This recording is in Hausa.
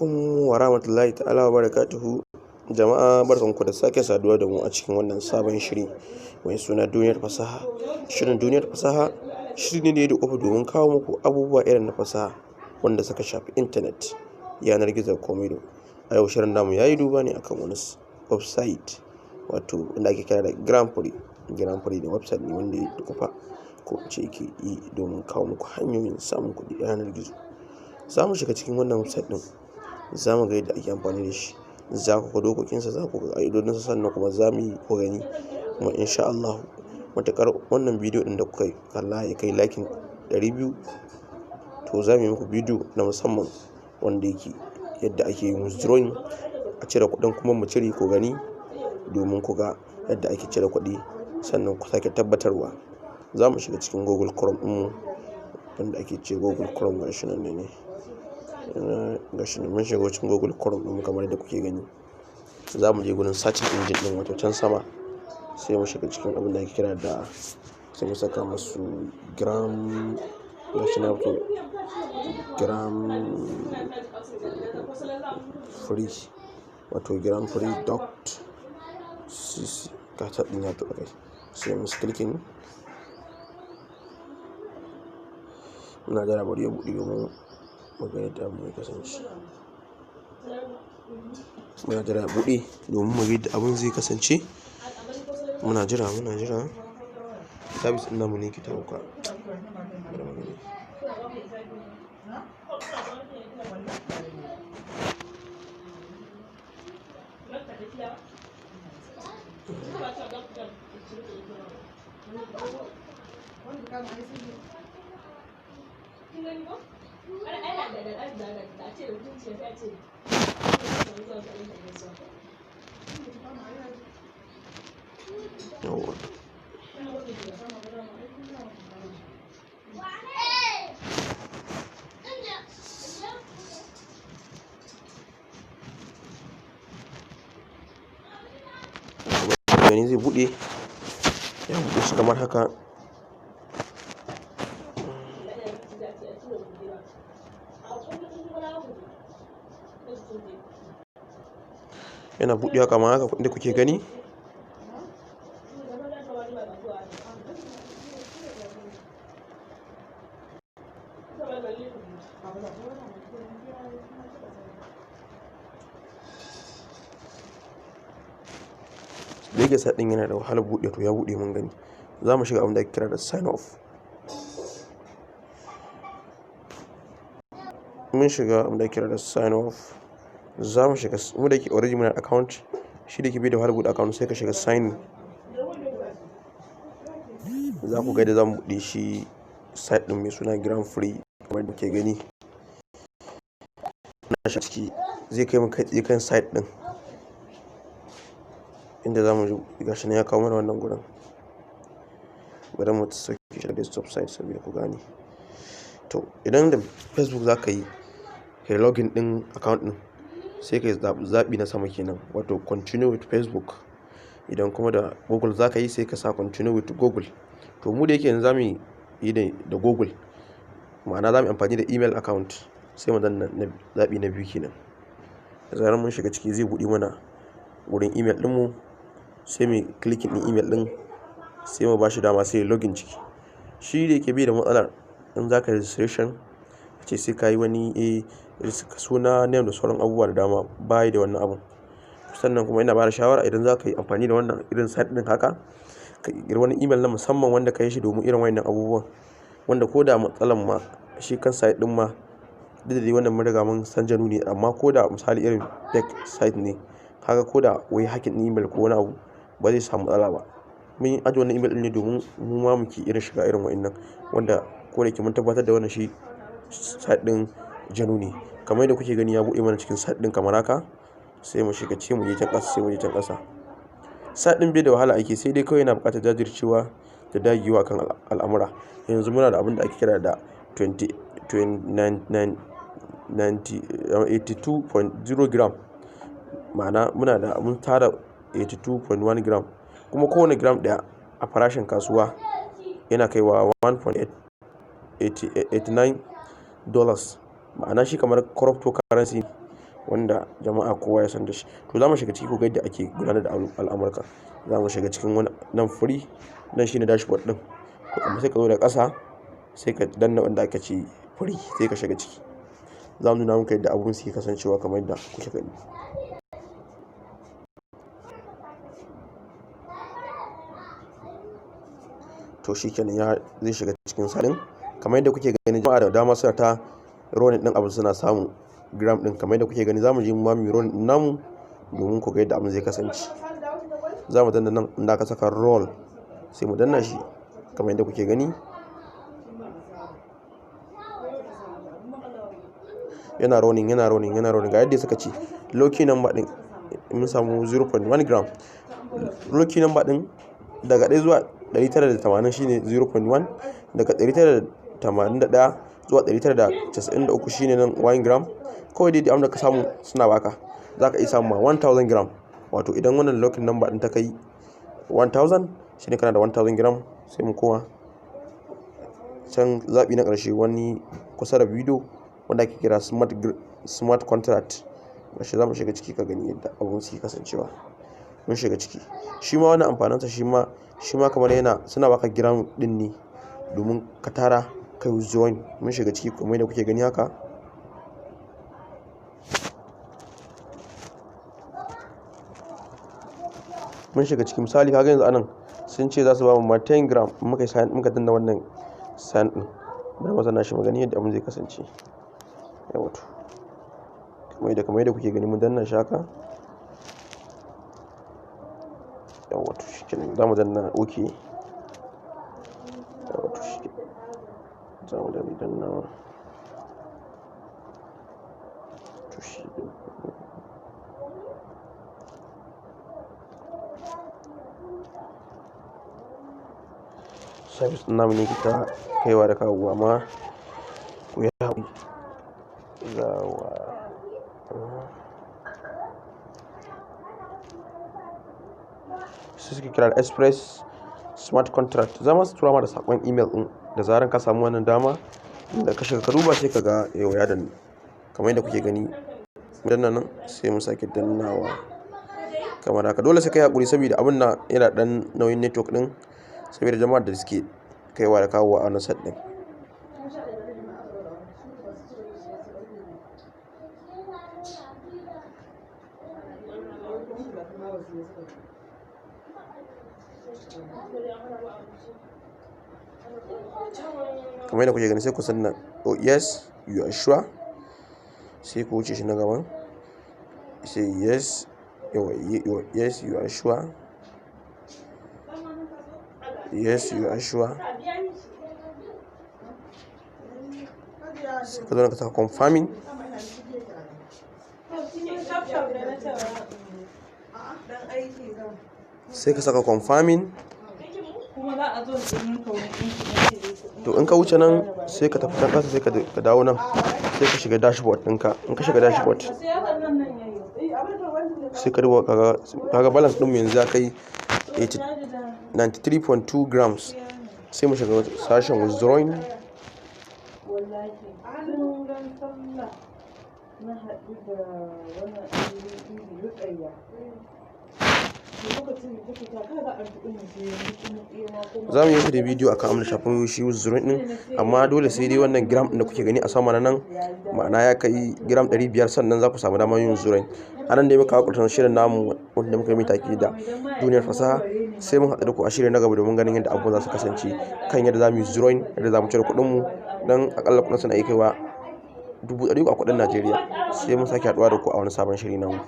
alaikum wa rahmatullahi ta'ala wa barakatuhu. Jama'a barkanku da sake saduwa da mu a cikin wannan sabon shiri mai suna duniyar fasaha. Shirin duniyar fasaha shiri ne da kofa domin kawo muku abubuwa irin na fasaha wanda suka shafi intanet, yanar gizo komai. A yau shirin namu yayi duba ne akan wani website wato wanda ake kira da Grand Prix da website ne wanda ya kofa ko ce yake yi domin kawo muku hanyoyin samun kuɗi a yanar gizo. Za mu shiga cikin wannan website ɗin, za mu ga yadda ake amfani da shi, za ku ga dokokinsa, za ku ga ƙa'idodinsa, sannan kuma za mu yi ku gani. Kuma insha Allah matuƙar wannan bidiyo ɗin da kuka kalla ya kai likin 200, to za mu yi muku bidiyo na musamman wanda yake yadda ake yin withdrawing a cire kuɗin kuma mu cire ku gani domin ku ga yadda ake cire kuɗi sannan ku sake tabbatarwa. Za mu shiga cikin Google Chrome ɗinmu wanda ake ce Google Chrome gashi nan ne. Gashi nan mun shiga cikin Google Chrome ɗinmu kamar yadda kuke gani. Za mu je gurin searching engine ɗin wato can sama, sai mu shiga cikin abin da ake kira da, sai mu saka masu gram gashi nan wato gram free wato gram free dot cc kata ɗin ya tuɓa kai, sai mu clicking. Muna jira bari ya buɗe domin mu ga yadda abin zai kasance. Muna jira ya buɗe domin mu ga yadda abin zai kasance. Muna jira service ɗin namu ne ke ta wuka. Gani zai buɗe, ya buɗe shi kamar haka. Yana buɗewa kamar haka inda kuke gani. Da yake site ɗin yana da wahalar buɗe, to ya buɗe mun gani. Za mu shiga abin da ake kira da sign off. Mun shiga abin da ake kira da sign off. Za mu shiga, mu da ke already muna da account, shi da ke bai da wahalar buɗe account sai ka shiga sign. Za ku ga yadda za mu buɗe shi site ɗin mai suna Grand Prix kamar yadda kuke gani. Na shiga ciki zai kai mu kai kan site ɗin inda za mu ji gashi nan ya kawo mana wannan gurin. Bari mu sauke shi da desktop site saboda ku gane. To idan da Facebook za ka yi kai login ɗin account ɗin, sai ka yi zaɓi na sama kenan wato continue with Facebook. Idan kuma da Google za ka yi, sai ka sa continue with Google. To mu da yake yanzu za mu yi da Google, ma'ana za mu amfani da email account, sai mu danna zaɓi na biyu kenan. Da zarar mun shiga ciki zai buɗe mana wurin email ɗinmu, sai mu clicking ɗin email ɗin, sai mu ba shi dama sai login ciki. Shi da yake bai da matsalar in za ka registration ce sai ka yi wani suna, name da sauran abubuwa da dama, bayi da wannan abun. Sannan kuma ina ba da shawara idan za ka yi amfani da wannan irin site ɗin haka, ka ƙirƙiri wani email na musamman wanda ka yi shi domin irin wannan abubuwan, wanda ko da matsalan ma shi kan site ɗin ma duk da dai wannan mun riga mun san janu ne, amma ko da misali irin fake site ne haka, ko da wai hacking email ko wani abu ba zai samu matsala ba. Mun yi ajiye wannan email ɗin ne domin mu ma muke irin shiga irin wa'innan, wanda ko da ke mun tabbatar da wannan shi site ɗin janu ne. Kamar yadda kuke gani ya buɗe mana cikin site ɗin kamar haka. Sai mu shiga ciki, mu je can ƙasa, sai mu je can ƙasa. Site ɗin bai da wahala ake, sai dai kawai yana buƙatar jajircewa da dagewa kan al'amura. Yanzu muna da abin da ake kira da 82.0 gram, ma'ana mun tara 82.1 gram, kuma kowane gram ɗaya a farashin kasuwa yana kaiwa $1.89. Ma'ana shi kamar cryptocurrency wanda jama'a kowa ya san da shi. To za mu shiga ciki ko ga yadda ake gudanar da al'amurka. Za mu shiga cikin wani nan free, nan shine dashboard din. To amma sai ka zo da ƙasa sai ka danna wanda aka ce free sai ka shiga ciki. Za mu nuna muku yadda abun suke kasancewa kamar yadda kuke gani. To shikenan ya zai shiga cikin salin kamar yadda kuke gani. Jama'a da dama suna ta rolling din abin suna samu gram din kamar yadda kuke gani. Za mu je mu ma mu rolling din namu domin ku ga yadda abin zai kasance. Za mu danna nan inda aka saka roll sai mu danna shi kamar yadda kuke gani. Yana rolling ga yadda suka ce lucky number din mun samu 0.1 gram. Lucky number din daga 1 zuwa 980 shine 0.1, daga 981 zuwa 993 shine nan 1 gram. Kawai dai abin da ka samu suna baka, za ka iya samu ma 1000 gram. Wato idan wannan lucky number din ta kai 1000 shine kana da 1000 gram. Sai mu koma can zaɓi na ƙarshe wani kusa da bidiyo wanda ake kira smart contract. Gashi za mu shiga ciki ka gani yadda abun suke kasancewa. Mun shiga ciki. Shi ma wannan amfaninsa shi ma kamar yana suna baka gram din ne domin ka tara kai withdrawing. Mun shiga ciki kamar yadda kuke gani haka. Mun shiga ciki misali kaga yanzu anan sun ce za su ba mu ma 10 gram muka danna wannan sign din. Bari mu zanna shi mu gani yadda abun zai kasance. Yawa to kamar yadda kuke gani mun danna shi haka. Yawa to shikenan za mu danna okay. Yawa to shikenan za mu danna to shikenan. Service din namu ne kita kaiwa da kawowa amma ku yi haƙuri. Su suke kira express smart contract. Za mu tura ma da sakon email din da zaran ka samu wannan dama da ka shiga ka duba sai ka ga yau ya danna kamar yadda kuke gani. Danna nan sai mu sake dannawa kamar haka. Dole sai kai haƙuri saboda abin nan yana dan nauyin network din saboda jama'ar da suke kaiwa da kawowa a wannan site din. Kamar yadda kuke gani sai ku sanna oh yes you are sure sai ku wuce shi na gaban sai yes you are sure, yes you are sure. Sai ka zo ka saka confirming. Sai ka saka confirming. To in ka wuce nan sai ka tafi can ƙasa sai ka dawo nan sai ka shiga dashboard ɗinka. In ka shiga dashboard sai ka duba kaga balance ɗinmu yanzu ya kai 93.2 grams. Sai mu shiga sashen withdrawing. Za mu yi da bidiyo akan amna shafin shi withdrawing din amma dole sai dai wannan gram din da kuke gani a sama nan ma'ana ya kai gram 500 sannan za ku samu damar yin withdrawing. Anan dai muka hakurta shirin namu wanda muka yi taki da duniyar fasaha. Sai mun haɗu da ku a shirin na gaba domin ganin yadda abubuwan za su kasance kan yadda za mu yi withdrawing, yadda za mu cire kuɗin mu dan akalla kuɗin suna iya kaiwa 300,000 a kuɗin Najeriya. Sai mun sake haɗuwa da ku a wani sabon shiri namu.